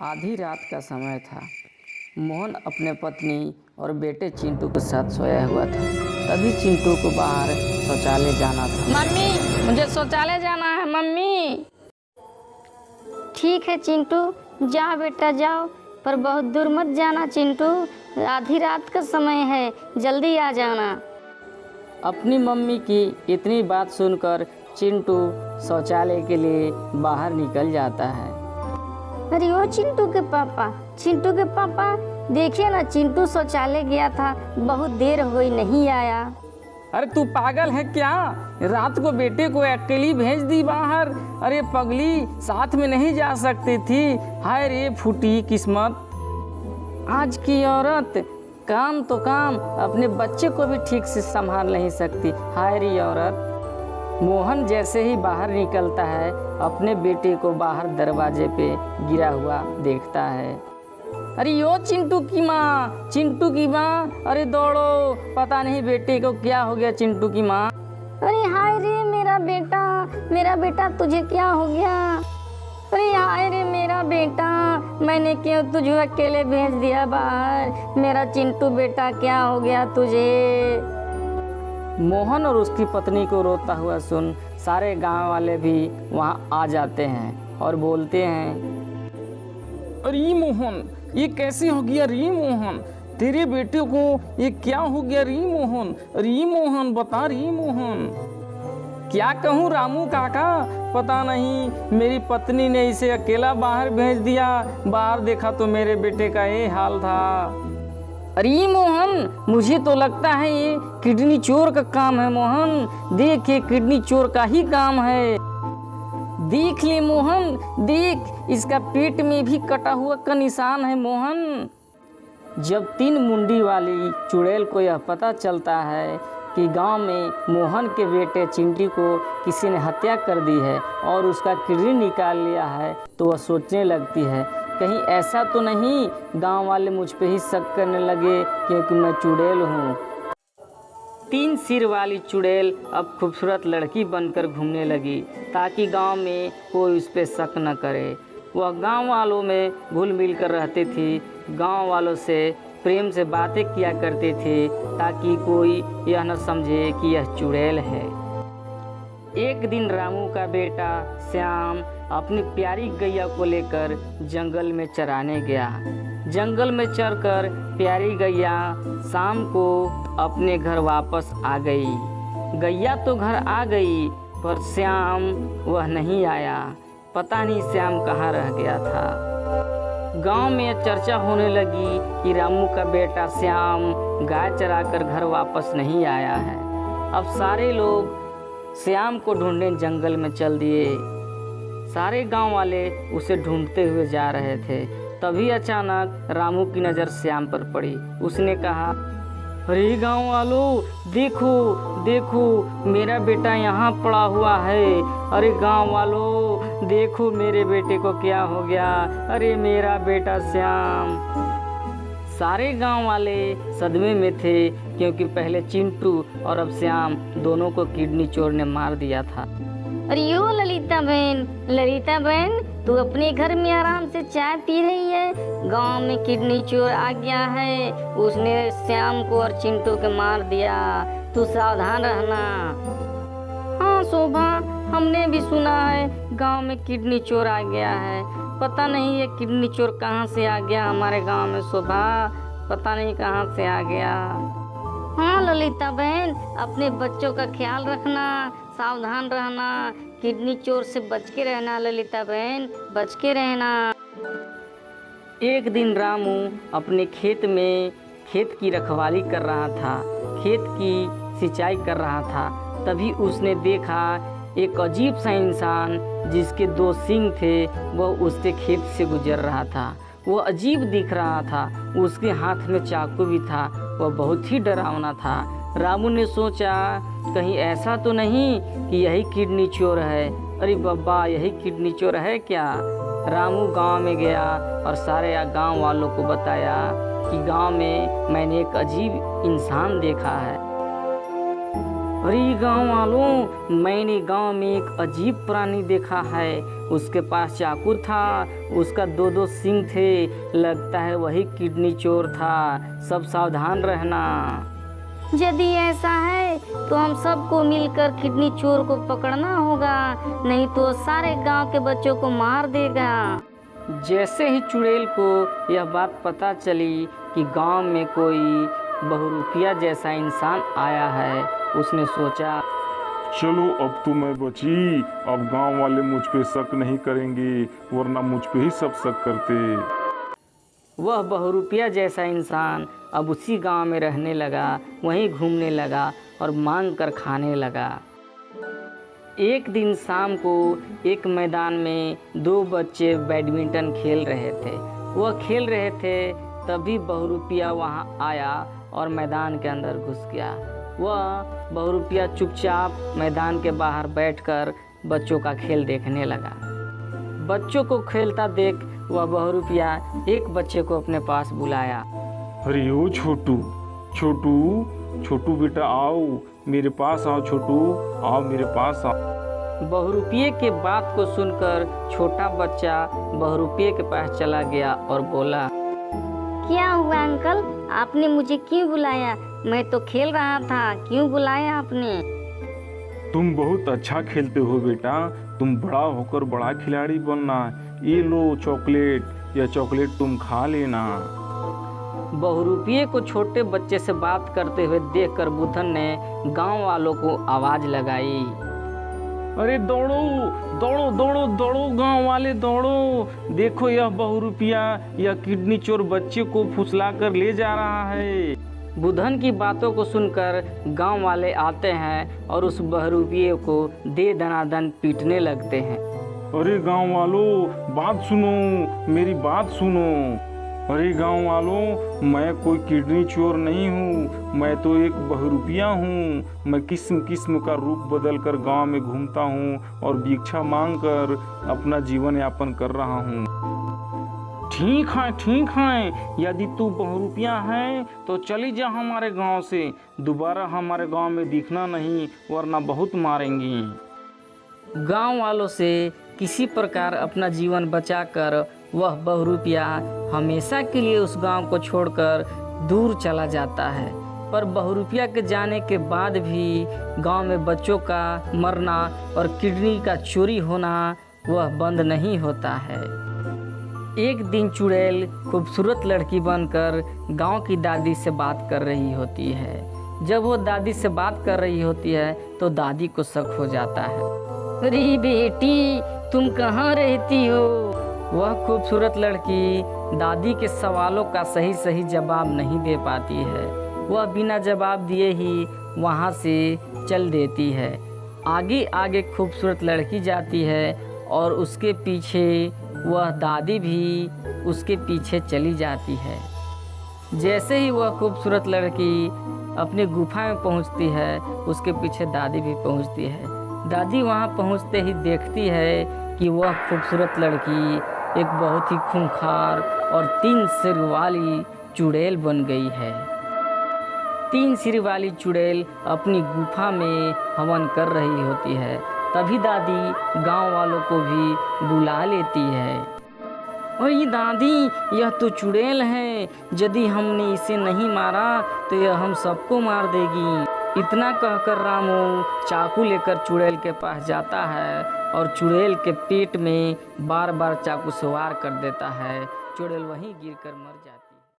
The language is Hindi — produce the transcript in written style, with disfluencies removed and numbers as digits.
आधी रात का समय था। मोहन अपने पत्नी और बेटे चिंटू के साथ सोया हुआ था। तभी चिंटू को बाहर शौचालय जाना था। मम्मी, मुझे शौचालय जाना है मम्मी। ठीक है चिंटू, जाओ बेटा जाओ, पर बहुत दूर मत जाना चिंटू, आधी रात का समय है, जल्दी आ जाना। अपनी मम्मी की इतनी बात सुनकर चिंटू शौचालय के लिए बाहर निकल जाता है। अरे ओ चिंटू के पापा देखिए ना, चिंटू शौचालय गया था, बहुत देर हुई नहीं आया। अरे तू पागल है क्या? रात को बेटे को अकेली भेज दी बाहर। अरे पगली, साथ में नहीं जा सकती थी? हाय रे फूटी किस्मत। आज की औरत काम तो काम, अपने बच्चे को भी ठीक से संभाल नहीं सकती। हाय रे औरत। मोहन जैसे ही बाहर निकलता है, अपने बेटे को बाहर दरवाजे पे गिरा हुआ देखता है। अरे यो चिंटू की माँ, अरे दौड़ो, पता नहीं बेटे को क्या हो गया। चिंटू की माँ, अरे हाय रे मेरा बेटा तुझे क्या हो गया? अरे हाय रे मेरा बेटा, मैंने क्यों तुझे अकेले भेज दिया बाहर? मेरा चिंटू बेटा क्या हो गया तुझे? मोहन और उसकी पत्नी को रोता हुआ सुन सारे गांव वाले भी वहां आ जाते हैं और बोलते हैं, अरे मोहन, ये कैसे हो गया री मोहन? तेरे बेटे को ये क्या हो गया री मोहन? री मोहन बता री मोहन। क्या कहूँ रामू काका, पता नहीं मेरी पत्नी ने इसे अकेला बाहर भेज दिया। बाहर देखा तो मेरे बेटे का ये हाल था। अरे मोहन, मुझे तो लगता है ये किडनी चोर का काम है। मोहन देख, ये किडनी चोर का ही काम है। देख ले मोहन, देख, इसका पेट में भी कटा हुआ का निशान है। मोहन, जब 3 मुंडी वाली चुड़ैल को यह पता चलता है कि गांव में मोहन के बेटे चिंटू को किसी ने हत्या कर दी है और उसका किडनी निकाल लिया है, तो वह सोचने लगती है, कहीं ऐसा तो नहीं गांव वाले मुझ पे ही शक करने लगे क्योंकि मैं चुड़ैल हूँ। 3 सिर वाली चुड़ैल अब खूबसूरत लड़की बनकर घूमने लगी ताकि गांव में कोई उस पर शक न करे। वह गांव वालों में घुल मिल कर रहती थी, गांव वालों से प्रेम से बातें किया करते थे ताकि कोई यह न समझे कि यह चुड़ैल है। एक दिन रामू का बेटा श्याम अपनी प्यारी गैया को लेकर जंगल में चराने गया। जंगल में चरकर प्यारी गैया शाम को अपने घर वापस आ गई। गैया तो घर आ गई, पर श्याम वह नहीं आया। पता नहीं श्याम कहाँ रह गया था। गांव में चर्चा होने लगी कि रामू का बेटा श्याम गाय चराकर घर वापस नहीं आया है। अब सारे लोग श्याम को ढूंढने जंगल में चल दिए। सारे गांव वाले उसे ढूंढते हुए जा रहे थे। तभी अचानक रामू की नज़र श्याम पर पड़ी। उसने कहा, अरे गांव वालों, देखो देखो, मेरा बेटा यहाँ पड़ा हुआ है। अरे गांव वालों, देखो मेरे बेटे को क्या हो गया। अरे मेरा बेटा श्याम। सारे गांव वाले सदमे में थे क्योंकि पहले चिंटू और अब श्याम दोनों को किडनी चोर ने मार दिया था। अरे यो ललिता बहन, तू अपने घर में आराम से चाय पी रही है, गांव में किडनी चोर आ गया है, उसने श्याम को और चिंटू को मार दिया, तू सावधान रहना। हाँ शोभा, हमने भी सुना है गांव में किडनी चोर आ गया है। पता नहीं ये किडनी चोर कहाँ से आ गया हमारे गांव में शोभा, पता नहीं कहाँ से आ गया। हाँ ललिता बहन, अपने बच्चों का ख्याल रखना, सावधान रहना, किडनी चोर से बच के रहना ललिता बहन, बच के रहना। एक दिन रामू अपने खेत में खेत की रखवाली कर रहा था, खेत की सिंचाई कर रहा था। तभी उसने देखा एक अजीब सा इंसान जिसके 2 सींग थे, वह उसके खेत से गुजर रहा था। वह अजीब दिख रहा था, उसके हाथ में चाकू भी था, वह बहुत ही डरावना था। रामू ने सोचा, कहीं ऐसा तो नहीं कि यही किडनी चोर है। अरे बाबा, यही किडनी चोर है क्या? रामू गांव में गया और सारे गांव वालों को बताया कि गांव में मैंने एक अजीब इंसान देखा है। अरे गांव वालों, मैंने गांव में एक अजीब प्राणी देखा है। उसके पास चाकू था, उसका दो दो सींग थे। लगता है वही किडनी चोर था। सब सावधान रहना। यदि ऐसा है तो हम सबको मिलकर किडनी चोर को पकड़ना होगा, नहीं तो सारे गांव के बच्चों को मार देगा। जैसे ही चुड़ैल को यह बात पता चली कि गांव में कोई बहुरूपिया जैसा इंसान आया है, उसने सोचा, चलो अब तो मैं बची। अब गांव वाले मुझ पे शक नहीं करेंगे, वरना मुझ पे ही सब शक करते। वह बहुरूपिया जैसा इंसान अब उसी गांव में रहने लगा, वहीं घूमने लगा और मांग कर खाने लगा। एक दिन शाम को एक मैदान में दो बच्चे बैडमिंटन खेल रहे थे। वह खेल रहे थे, तभी बहुरूपिया वहां आया और मैदान के अंदर घुस गया। वह बहुरूपिया चुपचाप मैदान के बाहर बैठकर बच्चों का खेल देखने लगा। बच्चों को खेलता देख वह बहुरूपिया एक बच्चे को अपने पास बुलाया। अरे ओ छोटू, छोटू, छोटू बेटा आओ, मेरे पास आओ। छोटू आओ, मेरे पास आओ। बहुरूपिये के बात को सुनकर छोटा बच्चा बहुरूपिये के पास चला गया और बोला, क्या हुआ अंकल, आपने मुझे क्यों बुलाया? मैं तो खेल रहा था, क्यों बुलाया आपने? तुम बहुत अच्छा खेलते हो बेटा, तुम बड़ा होकर बड़ा खिलाड़ी बनना। ये लो चॉकलेट, यह चॉकलेट तुम खा लेना। बहुरूपिये को छोटे बच्चे से बात करते हुए देखकर बुधन ने गांव वालों को आवाज लगाई, अरे दौड़ो दौड़ो दौड़ो दौड़ो गांव वाले दौड़ो। देखो यह बहुरूपिया, यह किडनी चोर बच्चे को फुसला कर ले जा रहा है। बुधन की बातों को सुनकर गांव वाले आते हैं और उस बहुरूपिये को दे दनादन पीटने लगते हैं। अरे गांव वालों, बात सुनो, मेरी बात सुनो। अरे गांव वालों, मैं कोई किडनी चोर नहीं हूँ, मैं तो एक बहुरूपिया हूँ। मैं किस्म किस्म का रूप बदल कर गाँव में घूमता हूँ और भिक्षा मांग कर अपना जीवन यापन कर रहा हूँ। ठीक है, यदि तू बहुरूपिया है तो चली जा हमारे गांव से। दोबारा हमारे गांव में दिखना नहीं, वरना बहुत मारेंगी। गांव वालों से किसी प्रकार अपना जीवन बचाकर वह बहुरूपिया हमेशा के लिए उस गांव को छोड़कर दूर चला जाता है। पर बहुरूपिया के जाने के बाद भी गांव में बच्चों का मरना और किडनी का चोरी होना वह बंद नहीं होता है। एक दिन चुड़ैल खूबसूरत लड़की बनकर गांव की दादी से बात कर रही होती है। जब वो दादी से बात कर रही होती है तो दादी को शक हो जाता है। अरे बेटी, तुम कहाँ रहती हो? वह खूबसूरत लड़की दादी के सवालों का सही सही जवाब नहीं दे पाती है। वह बिना जवाब दिए ही वहाँ से चल देती है। आगे आगे खूबसूरत लड़की जाती है और उसके पीछे वह दादी भी उसके पीछे चली जाती है। जैसे ही वह खूबसूरत लड़की अपनी गुफा में पहुँचती है, उसके पीछे दादी भी पहुँचती है। दादी वहाँ पहुँचते ही देखती है कि वह खूबसूरत लड़की एक बहुत ही खूंखार और 3 सिर वाली चुड़ैल बन गई है। 3 सिर वाली चुड़ैल अपनी गुफा में हवन कर रही होती है। तभी दादी गांव वालों को भी बुला लेती है। अरे दादी, यह तो चुड़ैल है, यदि हमने इसे नहीं मारा तो यह हम सबको मार देगी। इतना कहकर रामू चाकू लेकर चुड़ैल के पास जाता है और चुड़ैल के पेट में बार बार चाकू से वार कर देता है। चुड़ैल वहीं गिरकर मर जाती है।